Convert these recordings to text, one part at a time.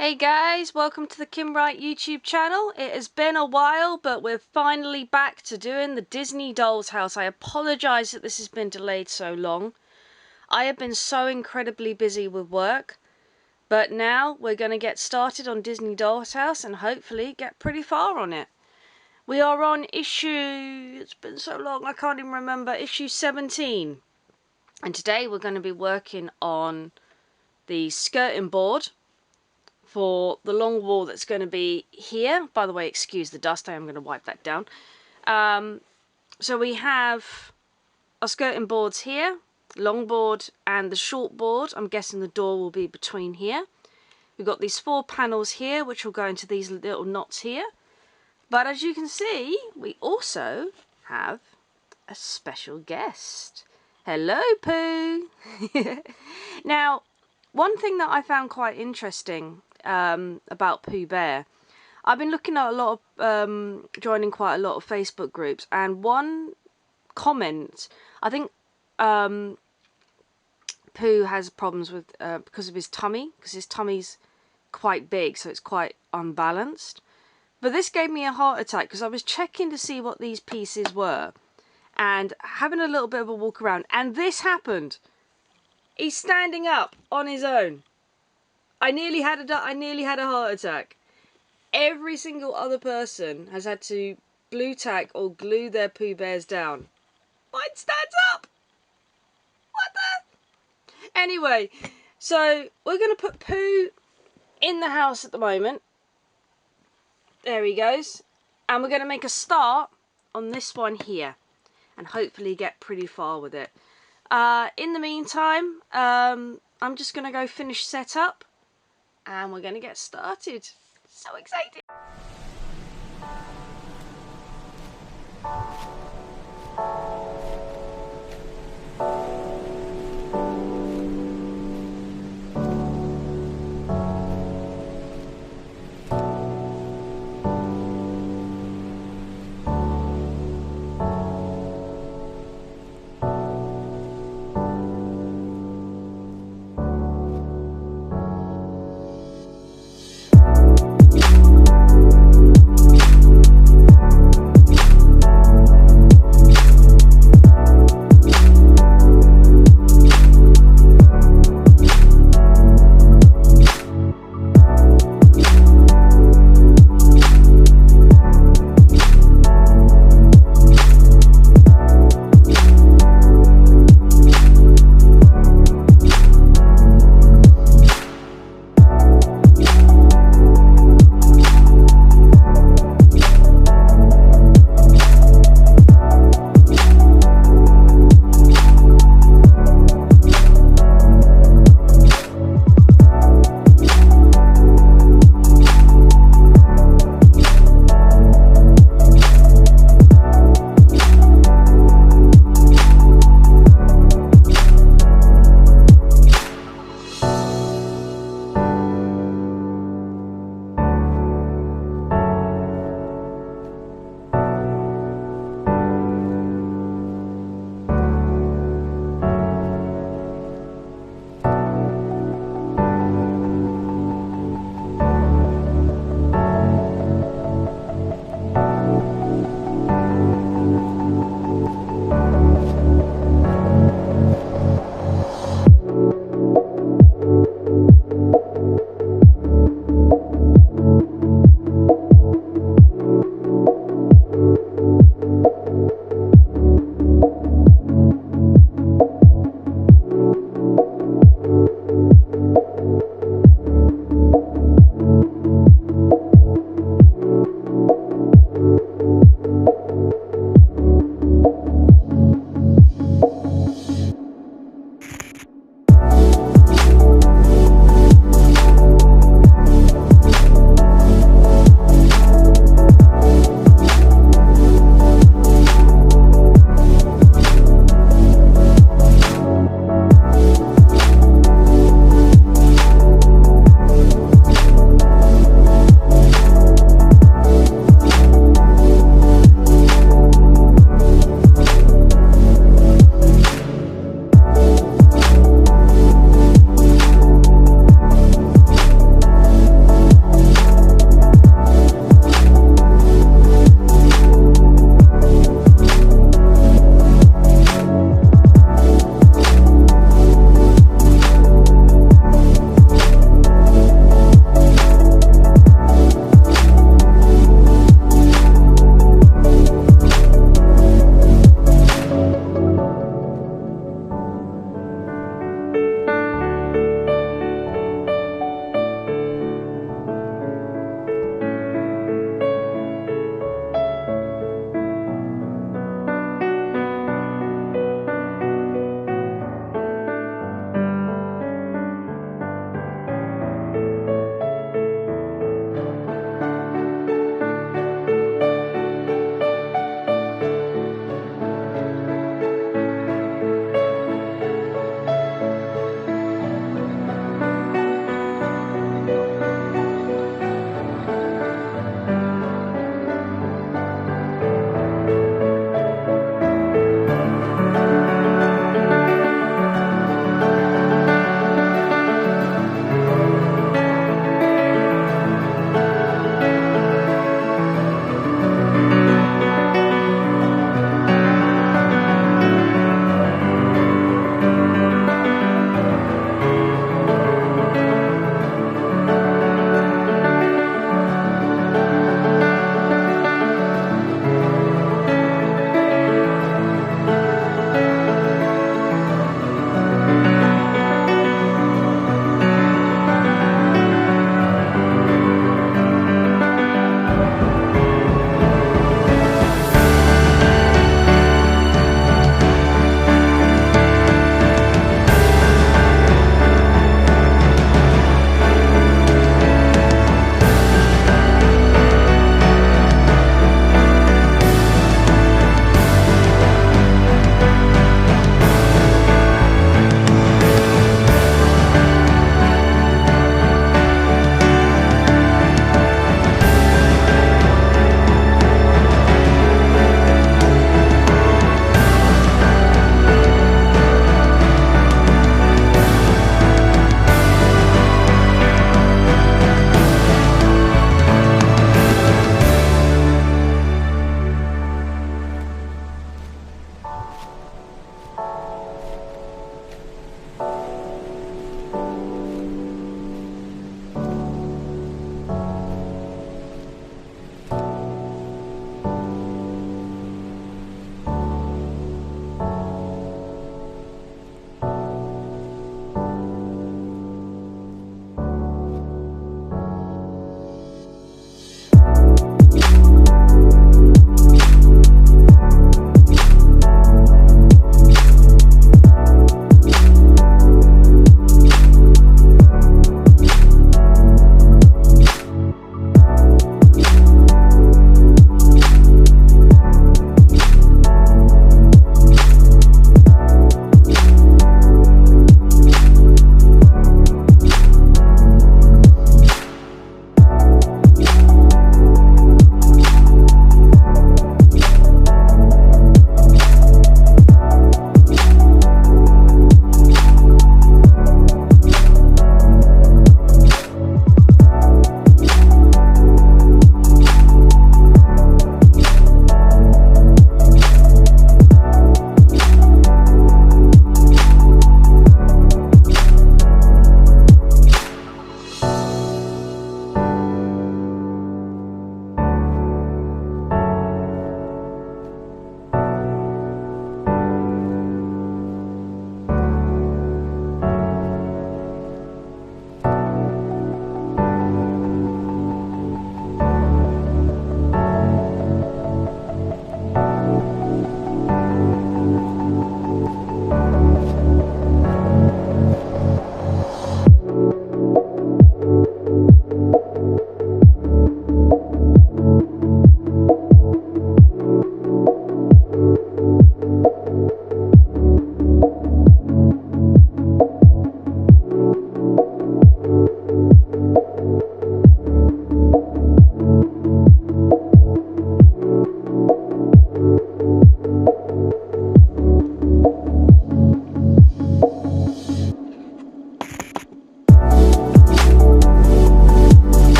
Hey guys, welcome to the Kim Wright YouTube channel. It has been a while, but we're finally back to doing the Disney Dolls house. I apologise that this has been delayed so long. I have been so incredibly busy with work, but now we're going to get started on Disney Dolls house and hopefully get pretty far on it. We are on it's been so long I can't even remember, issue 17. And today we're going to be working on the skirting board for the long wall that's going to be here. By the way, excuse the dust, I am going to wipe that down. So we have our skirting boards here, long board and the short board. I'm guessing the door will be between here. We've got these 4 panels here, which will go into these little knots here. But as you can see, we also have a special guest. Hello, Pooh! Now, one thing that I found quite interesting about Pooh Bear, I've been looking at a lot of, joining quite a lot of Facebook groups, and one comment, I think Pooh has problems with, because of his tummy, because his tummy's quite big, so it's quite unbalanced. But this gave me a heart attack, because I was checking to see what these pieces were, and having a little bit of a walk around, and this happened. He's standing up on his own. I nearly had a heart attack. Every single other person has had to blue tack or glue their Pooh Bears down. Mine stands up. What the? Anyway, so we're going to put Pooh in the house at the moment. There he goes. And we're going to make a start on this one here. And hopefully get pretty far with it. In the meantime, I'm just going to go finish setup. And we're going to get started. So excited!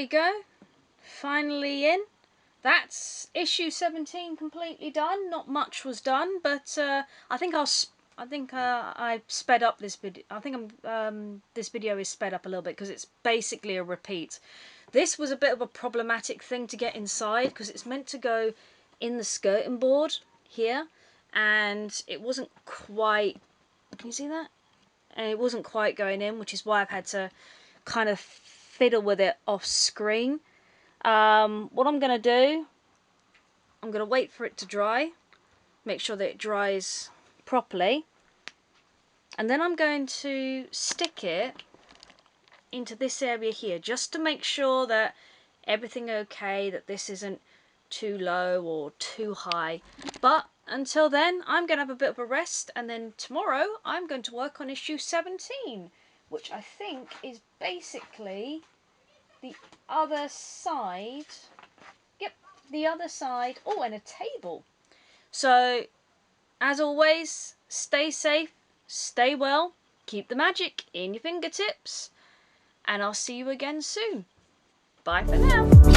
go. Finally in. That's issue 17 completely done. Not much was done, but I think I sped up this video. I think this video is sped up a little bit because it's basically a repeat. This was a bit of a problematic thing to get inside because it's meant to go in the skirting board here, and it wasn't quite. Can you see that? And it wasn't quite going in, which is why I've had to kind of fiddle with it off screen. What I'm going to do, I'm going to wait for it to dry, make sure that it dries properly, and then I'm going to stick it into this area here just to make sure that everything okay, that this isn't too low or too high. But until then, I'm going to have a bit of a rest, and then tomorrow I'm going to work on issue 17, which I think is basically the other side. Yep, the other side. Oh, and a table. So, as always, stay safe, stay well, keep the magic in your fingertips, and I'll see you again soon. Bye for now.